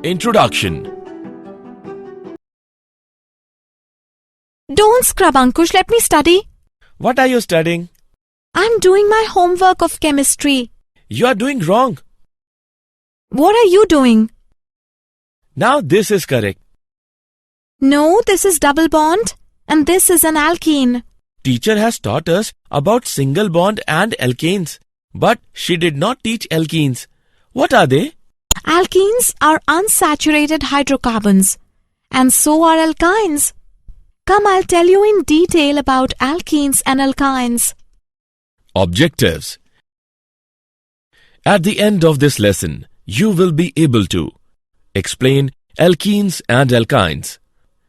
Introduction. Don't scrub, Ankush. Let me study. What are you studying? I'm doing my homework of chemistry. You are doing wrong. What are you doing? Now this is correct. No, this is double bond and this is an alkene. Teacher has taught us about single bond and alkanes, but she did not teach alkenes. What are they? Alkenes are unsaturated hydrocarbons and so are alkynes. Come, I'll tell you in detail about alkenes and alkynes. Objectives. At the end of this lesson, you will be able to explain alkenes and alkynes,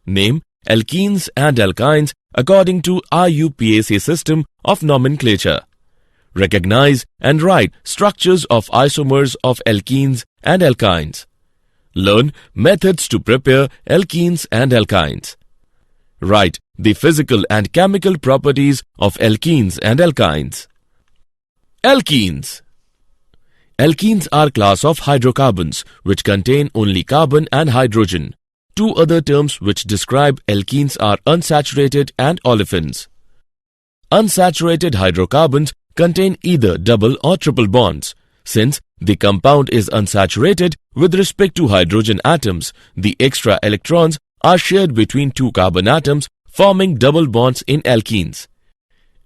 name alkenes and alkynes according to IUPAC system of nomenclature, recognize and write structures of isomers of alkenes and alkynes, learn methods to prepare alkenes and alkynes, write the physical and chemical properties of alkenes and alkynes. Alkenes. Alkenes are class of hydrocarbons which contain only carbon and hydrogen. Two other terms which describe alkenes are unsaturated and olefins. Unsaturated hydrocarbons contain either double or triple bonds. Since the compound is unsaturated with respect to hydrogen atoms, the extra electrons are shared between two carbon atoms, forming double bonds in alkenes.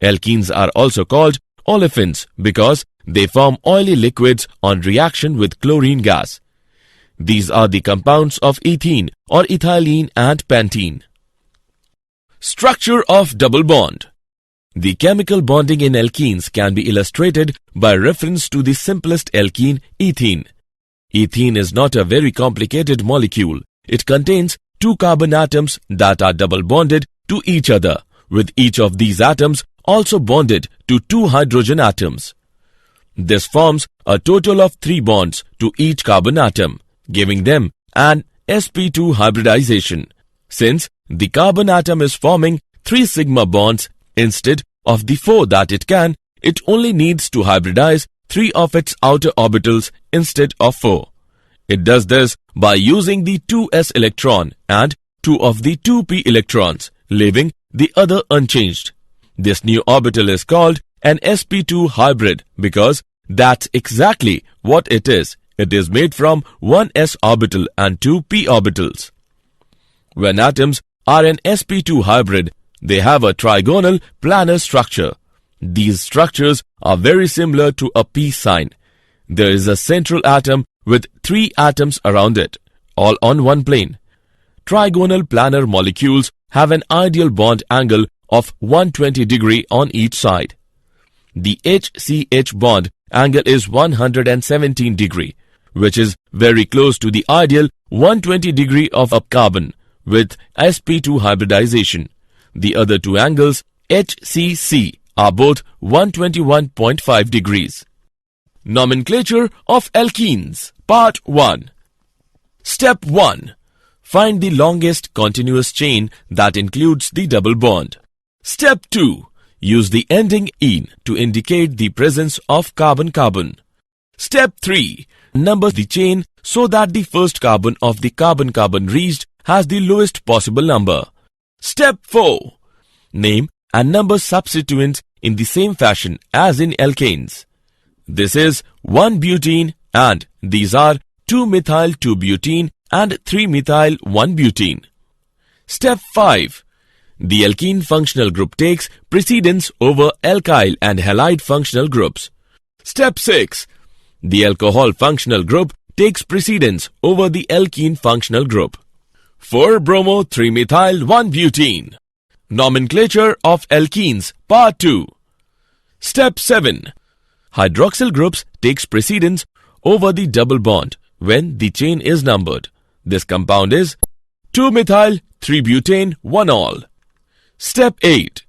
Alkenes are also called olefins because they form oily liquids on reaction with chlorine gas. These are the compounds of ethene or ethylene and pentene. Structure of double bond. The chemical bonding in alkenes can be illustrated by reference to the simplest alkene, ethene. Ethene is not a very complicated molecule. It contains two carbon atoms that are double bonded to each other, with each of these atoms also bonded to two hydrogen atoms. This forms a total of 3 bonds to each carbon atom, giving them an sp2 hybridization. Since the carbon atom is forming 3 sigma bonds instead of the 4 that it can, it only needs to hybridize 3 of its outer orbitals instead of 4. It does this by using the 2s electron and 2 of the 2p electrons, leaving the other unchanged. This new orbital is called an sp2 hybrid because that's exactly what it is. It is made from one s orbital and 2 p orbitals. When atoms are an sp2 hybrid, they have a trigonal planar structure. These structures are very similar to a peace sign. There is a central atom with 3 atoms around it, all on one plane. Trigonal planar molecules have an ideal bond angle of 120 degree on each side. The HCH bond angle is 117 degree, which is very close to the ideal 120 degree of a carbon with sp2 hybridization. The other two angles, HCC, are both 121.5 degrees. Nomenclature of alkenes. Part 1. Step 1. Find the longest continuous chain that includes the double bond. Step 2. Use the ending "-ene" to indicate the presence of carbon-carbon. Step 3. Number the chain so that the first carbon of the carbon-carbon reached has the lowest possible number. Step 4. Name and number substituents in the same fashion as in alkanes. This is 1-butene and these are 2-methyl-2-butene and 3-methyl-1-butene. Step 5. The alkene functional group takes precedence over alkyl and halide functional groups. Step 6. The alcohol functional group takes precedence over the alkene functional group. 4-bromo-3-methyl-1-butene. Nomenclature of alkenes. Part 2. Step 7. Hydroxyl groups takes precedence over the double bond when the chain is numbered. This compound is 2-methyl-3-butane-1-ol. Step 8.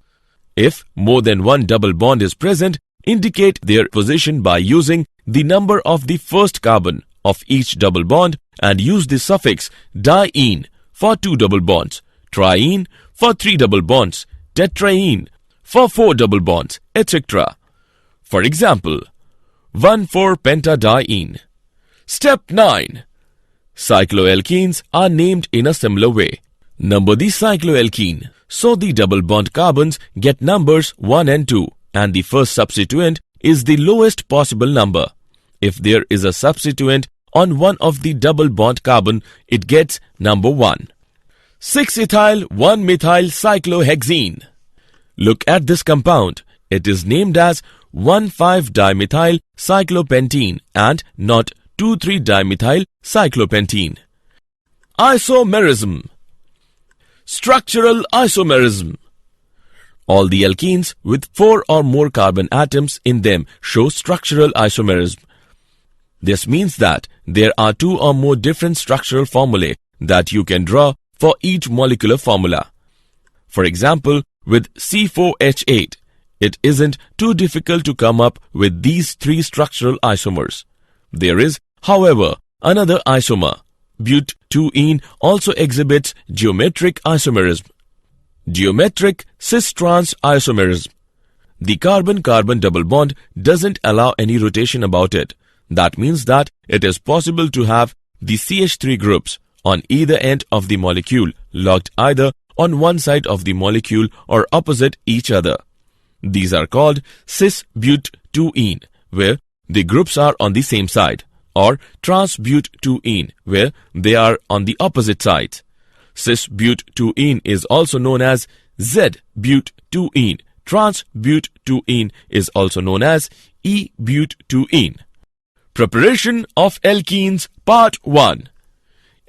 If more than one double bond is present, indicate their position by using the number of the first carbon of each double bond and use the suffix diene for 2 double bonds, triene for 3 double bonds, tetraene for 4 double bonds, etc. For example, 1,4-pentadiene. Step 9. Cycloalkenes are named in a similar way. Number the cycloalkene. So the double bond carbons get numbers 1 and 2, and the first substituent is the lowest possible number. If there is a substituent on one of the double bond carbon, it gets number 1. 6-ethyl 1-methyl cyclohexene. Look at this compound. It is named as 1,5-dimethyl cyclopentene and not 2,3-dimethyl cyclopentene. Isomerism. Structural isomerism. All the alkenes with 4 or more carbon atoms in them show structural isomerism. This means that there are 2 or more different structural formulae that you can draw for each molecular formula. For example, with C4H8, it isn't too difficult to come up with these 3 structural isomers. There is, however, another isomer. But-2-ene also exhibits geometric isomerism. Geometric cis-trans isomerism. The carbon-carbon double bond doesn't allow any rotation about it. That means that it is possible to have the CH3 groups on either end of the molecule locked either on one side of the molecule or opposite each other. These are called cis-but-2-ene, where the groups are on the same side, or trans-but-2-ene, where they are on the opposite sides. Cis-but-2-ene is also known as Z-but-2-ene. Trans-but-2-ene is also known as E-but-2-ene. Preparation of alkenes Part 1.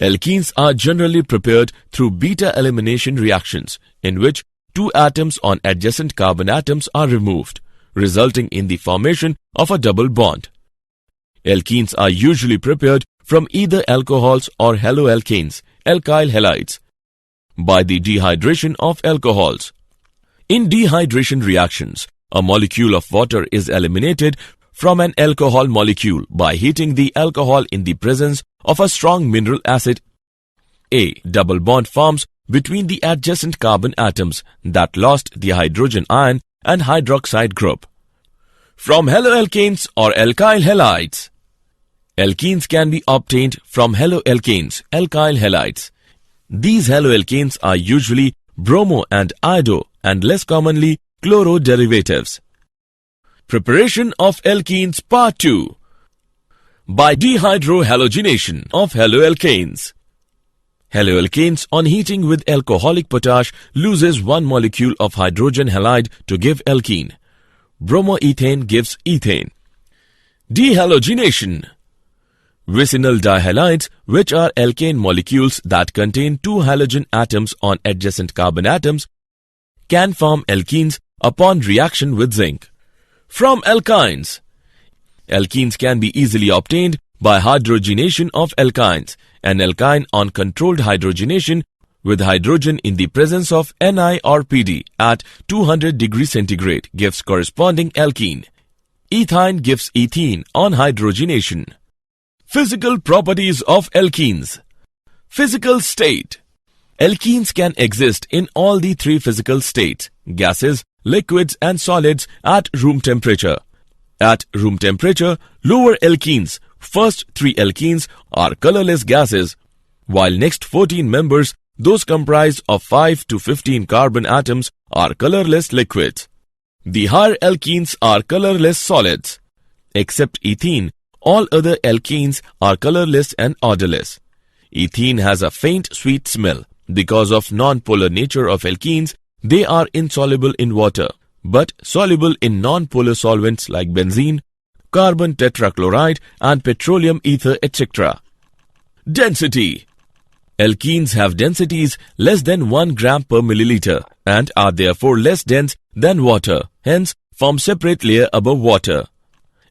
Alkenes are generally prepared through beta elimination reactions, in which 2 atoms on adjacent carbon atoms are removed, resulting in the formation of a double bond. Alkenes are usually prepared from either alcohols or haloalkanes, alkyl halides, by the dehydration of alcohols. In dehydration reactions, a molecule of water is eliminated from an alcohol molecule by heating the alcohol in the presence of a strong mineral acid. A double bond forms between the adjacent carbon atoms that lost the hydrogen ion and hydroxide group. From haloalkanes or alkyl halides. Alkenes can be obtained from haloalkanes, alkyl halides. These haloalkanes are usually bromo and iodo and less commonly chloro derivatives. Preparation of alkenes Part 2. By dehydrohalogenation of haloalkanes. Haloalkanes on heating with alcoholic potash loses one molecule of hydrogen halide to give alkene. Bromoethane gives ethane. Dehalogenation. Vicinal dihalides, which are alkane molecules that contain 2 halogen atoms on adjacent carbon atoms, can form alkenes upon reaction with zinc. From alkynes. Alkenes can be easily obtained by hydrogenation of alkynes. An alkyne on controlled hydrogenation with hydrogen in the presence of Ni or Pd at 200 degrees centigrade gives corresponding alkene. Ethine gives ethene on hydrogenation. Physical properties of alkenes. Physical state. Alkenes can exist in all the 3 physical states, gases, liquids and solids at room temperature. At room temperature, lower alkenes, first 3 alkenes, are colorless gases, while next 14 members, those comprised of 5 to 15 carbon atoms, are colorless liquids. The higher alkenes are colorless solids. Except ethene, all other alkenes are colorless and odorless. Ethene has a faint sweet smell. Because of non-polar nature of alkenes, they are insoluble in water, but soluble in non-polar solvents like benzene, carbon tetrachloride and petroleum ether, etc. Density. Alkenes have densities less than 1 gram per milliliter and are therefore less dense than water, hence form separate layer above water.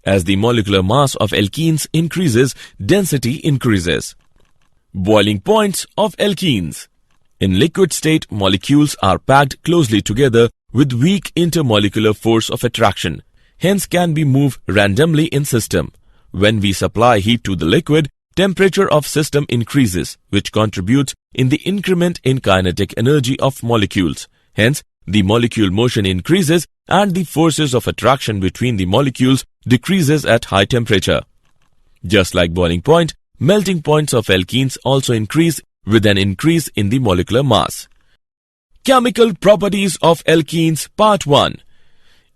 As the molecular mass of alkenes increases, density increases. Boiling points of alkenes. In liquid state, molecules are packed closely together with weak intermolecular force of attraction, hence can be moved randomly in system. When we supply heat to the liquid, temperature of system increases, which contributes in the increment in kinetic energy of molecules. Hence, the molecule motion increases and the forces of attraction between the molecules decreases at high temperature. Just like boiling point, Melting points of alkenes also increase with an increase in the molecular mass. Chemical properties of alkenes Part 1.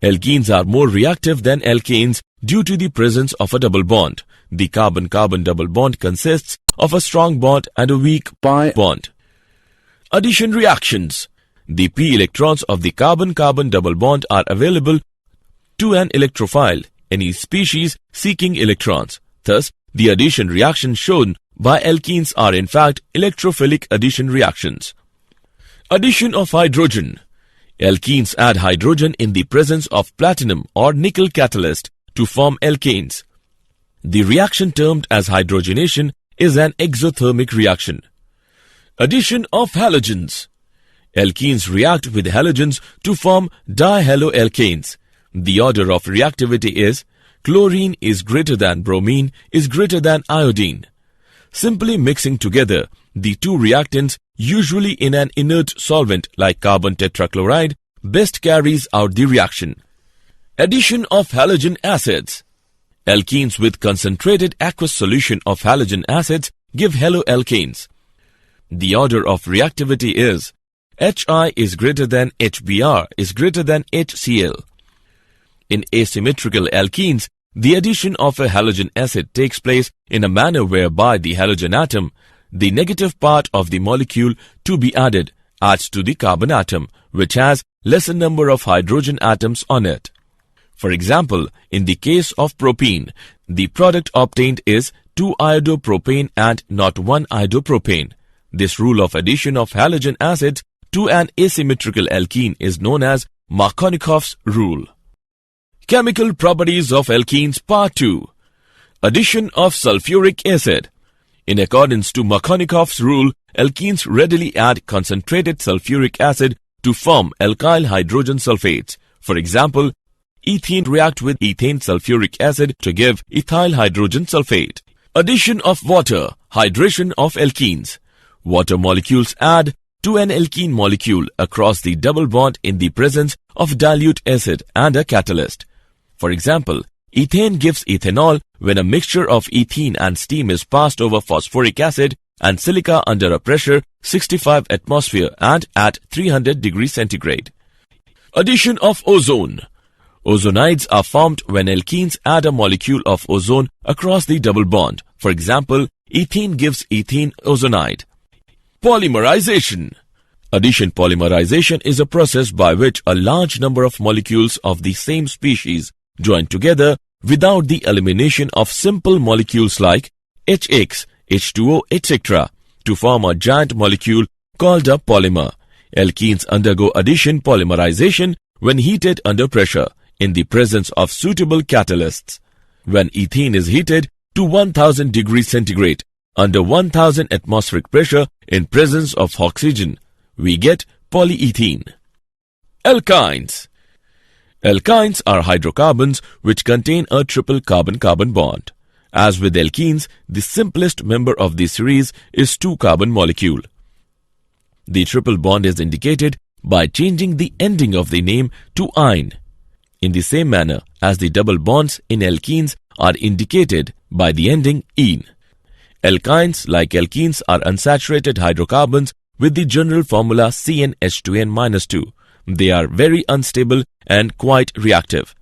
Alkenes are more reactive than alkanes due to the presence of a double bond. The carbon-carbon double bond consists of a strong bond and a weak pi bond. Addition reactions. The p electrons of the carbon-carbon double bond are available to an electrophile, any species seeking electrons. Thus, the addition reactions shown by alkenes are in fact electrophilic addition reactions. Addition of hydrogen. Alkenes add hydrogen in the presence of platinum or nickel catalyst to form alkanes. The reaction termed as hydrogenation is an exothermic reaction. Addition of halogens. Alkenes react with halogens to form dihaloalkanes. The order of reactivity is chlorine is greater than bromine is greater than iodine. Simply mixing together the two reactants, usually in an inert solvent like carbon tetrachloride, best carries out the reaction. Addition of halogen acids. Alkenes with concentrated aqueous solution of halogen acids give haloalkanes. The order of reactivity is HI is greater than HBr is greater than HCl. In asymmetrical alkenes, the addition of a halogen acid takes place in a manner whereby the halogen atom, the negative part of the molecule to be added, adds to the carbon atom, which has lesser number of hydrogen atoms on it. For example, in the case of propene, the product obtained is 2-iodopropane and not 1-iodopropane. This rule of addition of halogen acids to an asymmetrical alkene is known as Markovnikov's rule. Chemical properties of alkenes Part 2. Addition of sulfuric acid. In accordance to Markovnikov's rule, alkenes readily add concentrated sulfuric acid to form alkyl hydrogen sulfates. For example, ethene react with ethane sulfuric acid to give ethyl hydrogen sulfate. Addition of water, hydration of alkenes. Water molecules add to an alkene molecule across the double bond in the presence of dilute acid and a catalyst. For example, ethane gives ethanol when a mixture of ethene and steam is passed over phosphoric acid and silica under a pressure 65 atmosphere and at 300 degrees centigrade. Addition of ozone. Ozonides are formed when alkenes add a molecule of ozone across the double bond. For example, ethene gives ethene ozonide. Polymerization. Addition polymerization is a process by which a large number of molecules of the same species join together without the elimination of simple molecules like HX, H2O, etc. to form a giant molecule called a polymer. Alkenes undergo addition polymerization when heated under pressure in the presence of suitable catalysts. When ethene is heated to 1000 degrees centigrade under 1000 atmospheric pressure in presence of oxygen, we get polyethene. Alkynes. Alkynes are hydrocarbons which contain a triple carbon-carbon bond. As with alkenes, the simplest member of the series is 2-carbon molecule. The triple bond is indicated by changing the ending of the name to -ine, in the same manner as the double bonds in alkenes are indicated by the ending -ene. Alkynes, like alkenes, are unsaturated hydrocarbons with the general formula CnH2n-2. They are very unstable and quite reactive.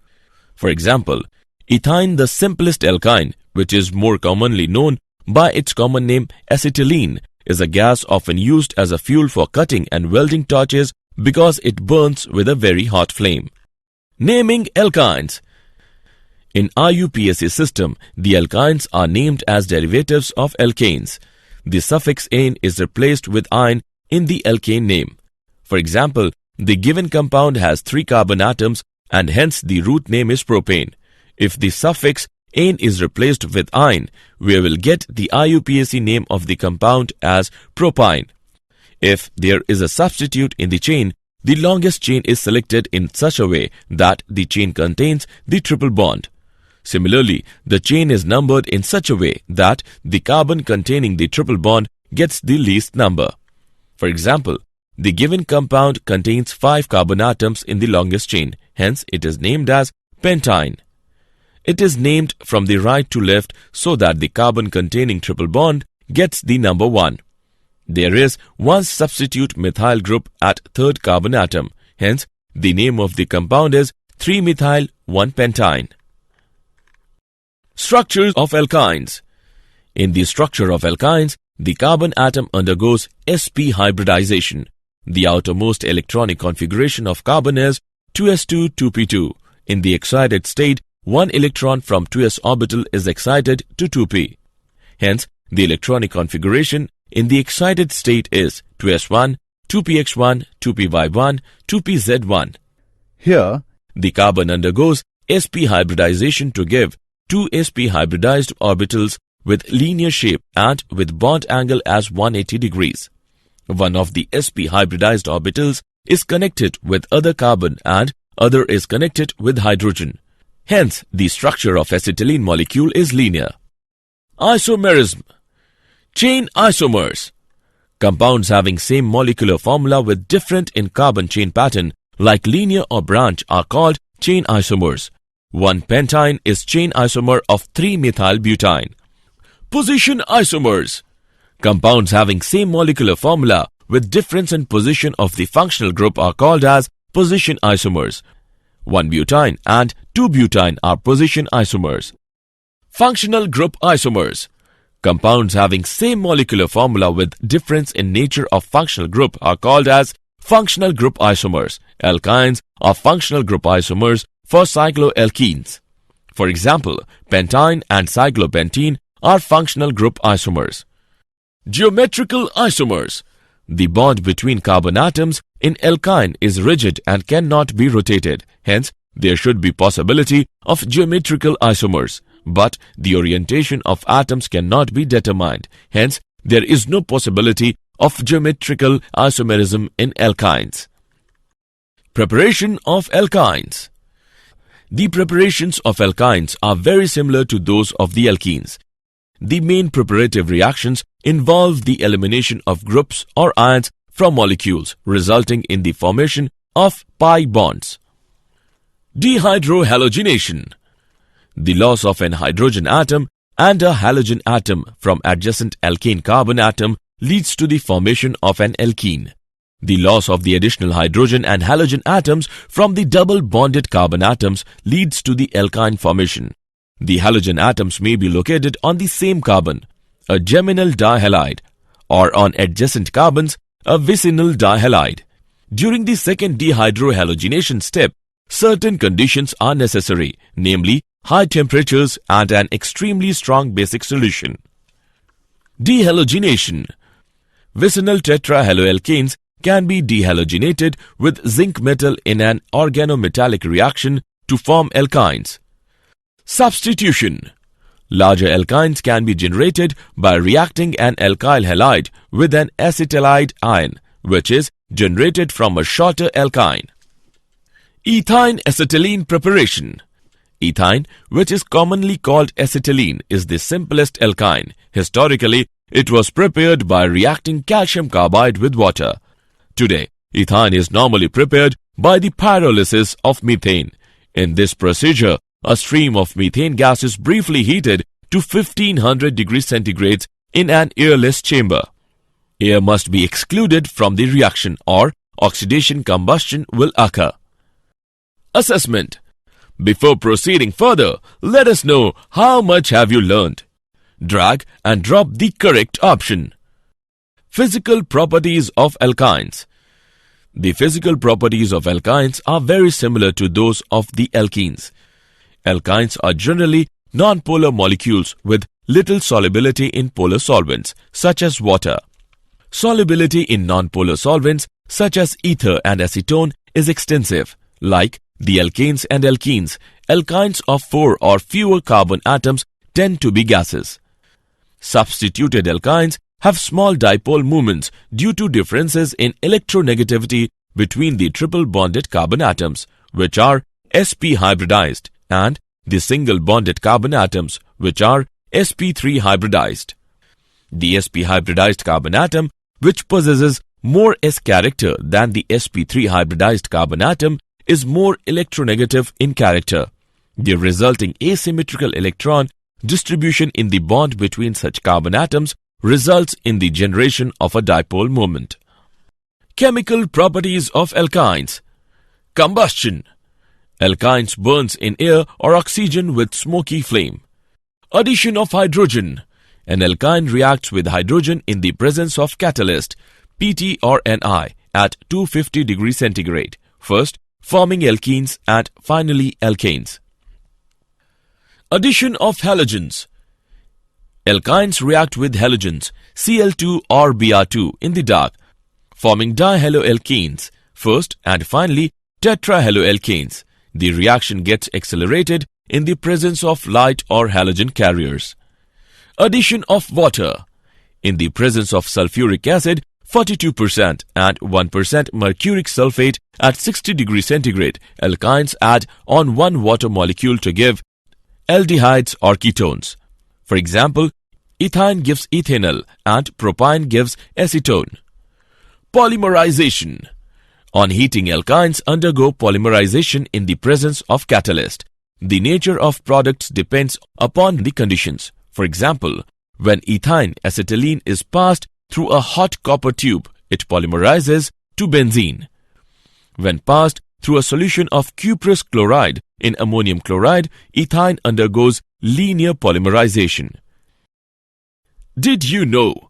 For example, ethyne, the simplest alkyne, which is more commonly known by its common name acetylene, is a gas often used as a fuel for cutting and welding torches because it burns with a very hot flame. Naming alkynes. In IUPAC system, the alkynes are named as derivatives of alkanes. The suffix -ane is replaced with -ine in the alkane name. For example, the given compound has 3 carbon atoms and hence the root name is propane. If the suffix -ane is replaced with -ine, we will get the IUPAC name of the compound as propyne. If there is a substitute in the chain, the longest chain is selected in such a way that the chain contains the triple bond. Similarly, the chain is numbered in such a way that the carbon containing the triple bond gets the least number. For example, the given compound contains 5 carbon atoms in the longest chain, hence it is named as pentyne. It is named from the right to left so that the carbon containing triple bond gets the number 1. There is one substitute methyl group at third carbon atom. Hence, the name of the compound is 3-methyl-1-pentyne. Structures of alkynes. In the structure of alkynes, the carbon atom undergoes sp hybridization. The outermost electronic configuration of carbon is 2s2 2p2. In the excited state, one electron from 2s orbital is excited to 2p. Hence, the electronic configuration in the excited state is 2s1, 2px1, 2py1, 2pz1. Here, the carbon undergoes sp hybridization to give two sp hybridized orbitals with linear shape and with bond angle as 180 degrees. One of the sp hybridized orbitals is connected with other carbon and other is connected with hydrogen. Hence, the structure of acetylene molecule is linear. Isomerism. Chain isomers. Compounds having same molecular formula with different in carbon chain pattern like linear or branch are called chain isomers. 1-pentyne is chain isomer of 3-methyl-butene. Position isomers. Compounds having same molecular formula with difference in position of the functional group are called as position isomers. 1-butene and 2-butene are position isomers. Functional group isomers. Compounds having same molecular formula with difference in nature of functional group are called as functional group isomers. Alkynes are functional group isomers for cycloalkenes. For example, pentyne and cyclopentene are functional group isomers. Geometrical isomers. The bond between carbon atoms in alkyne is rigid and cannot be rotated. Hence, there should be possibility of geometrical isomers. But the orientation of atoms cannot be determined. Hence, there is no possibility of geometrical isomerism in alkynes. Preparation of alkynes. The preparations of alkynes are very similar to those of the alkenes. The main preparative reactions involve the elimination of groups or ions from molecules, resulting in the formation of pi bonds. Dehydrohalogenation. The loss of an hydrogen atom and a halogen atom from adjacent alkane carbon atom leads to the formation of an alkene. The loss of the additional hydrogen and halogen atoms from the double bonded carbon atoms leads to the alkyne formation. The halogen atoms may be located on the same carbon, a geminal dihalide, or on adjacent carbons, a vicinal dihalide. During the second dehydrohalogenation step, certain conditions are necessary, namely high temperatures and an extremely strong basic solution. Dehalogenation. Vicinal tetrahaloalkanes can be dehalogenated with zinc metal in an organometallic reaction to form alkynes. Substitution. Larger alkynes can be generated by reacting an alkyl halide with an acetylide ion, which is generated from a shorter alkyne. Ethyne acetylene preparation. Ethyne, which is commonly called acetylene, is the simplest alkyne. Historically, it was prepared by reacting calcium carbide with water. Today, ethyne is normally prepared by the pyrolysis of methane. In this procedure, a stream of methane gas is briefly heated to 1500 degrees centigrade in an airless chamber. Air must be excluded from the reaction or oxidation combustion will occur. Assessment. Before proceeding further, let us know how much have you learned. Drag and drop the correct option. Physical properties of alkynes. The physical properties of alkynes are very similar to those of the alkenes. Alkynes are generally nonpolar molecules with little solubility in polar solvents, such as water. Solubility in nonpolar solvents, such as ether and acetone, is extensive. Like the alkanes and alkenes, alkynes of 4 or fewer carbon atoms tend to be gases. Substituted alkynes have small dipole moments due to differences in electronegativity between the triple bonded carbon atoms, which are sp hybridized, and the single bonded carbon atoms, which are sp3 hybridized. The sp hybridized carbon atom, which possesses more S character than the sp3 hybridized carbon atom, is more electronegative in character. The resulting asymmetrical electron distribution in the bond between such carbon atoms results in the generation of a dipole moment. Chemical properties of alkynes. Combustion. Alkynes burns in air or oxygen with smoky flame. Addition of hydrogen. An alkyne reacts with hydrogen in the presence of catalyst, Pt or Ni, at 250 degrees centigrade, first forming alkenes and finally alkanes. Addition of halogens. Alkynes react with halogens, Cl2 or Br2 in the dark, forming dihaloalkenes, first and finally tetrahaloalkanes. The reaction gets accelerated in the presence of light or halogen carriers. Addition of water. In the presence of sulfuric acid, 42% and 1% mercuric sulfate at 60 degrees centigrade, alkynes add on one water molecule to give aldehydes or ketones. For example, ethine gives ethanol and propine gives acetone. Polymerization. On heating, alkynes undergo polymerization in the presence of catalyst. The nature of products depends upon the conditions. For example, when ethyne acetylene is passed through a hot copper tube, it polymerizes to benzene. When passed through a solution of cuprous chloride in ammonium chloride, ethine undergoes linear polymerization. Did you know?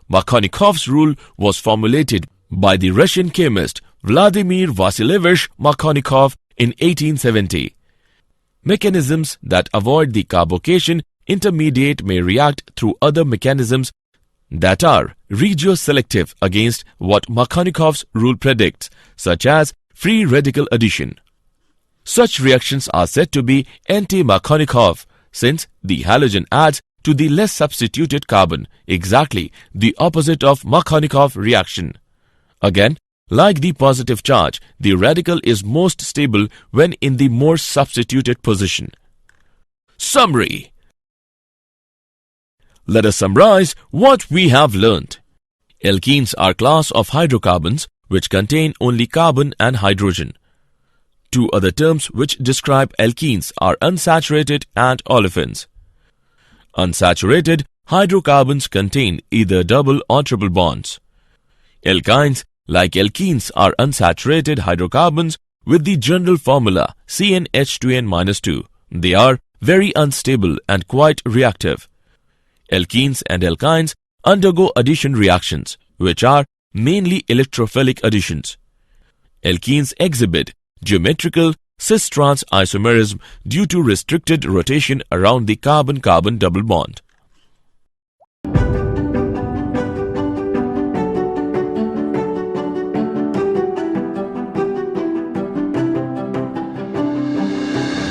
Markovnikov's rule was formulated by the Russian chemist Vladimir Vasilievich Markovnikov in 1870. Mechanisms that avoid the carbocation intermediate may react through other mechanisms that are regioselective against what Markovnikov's rule predicts, such as free radical addition. Such reactions are said to be anti-Markovnikov, since the halogen adds to the less substituted carbon, exactly the opposite of Markovnikov reaction. Again, like the positive charge, the radical is most stable when in the more substituted position. Summary. Let us summarize what we have learnt. Alkenes are class of hydrocarbons which contain only carbon and hydrogen. Two other terms which describe alkenes are unsaturated and olefins. Unsaturated hydrocarbons contain either double or triple bonds. Alkynes, like alkenes, are unsaturated hydrocarbons with the general formula CnH2n-2. They are very unstable and quite reactive. Alkenes and alkynes undergo addition reactions, which are mainly electrophilic additions. Alkenes exhibit geometrical cis-trans isomerism due to restricted rotation around the carbon-carbon double bond.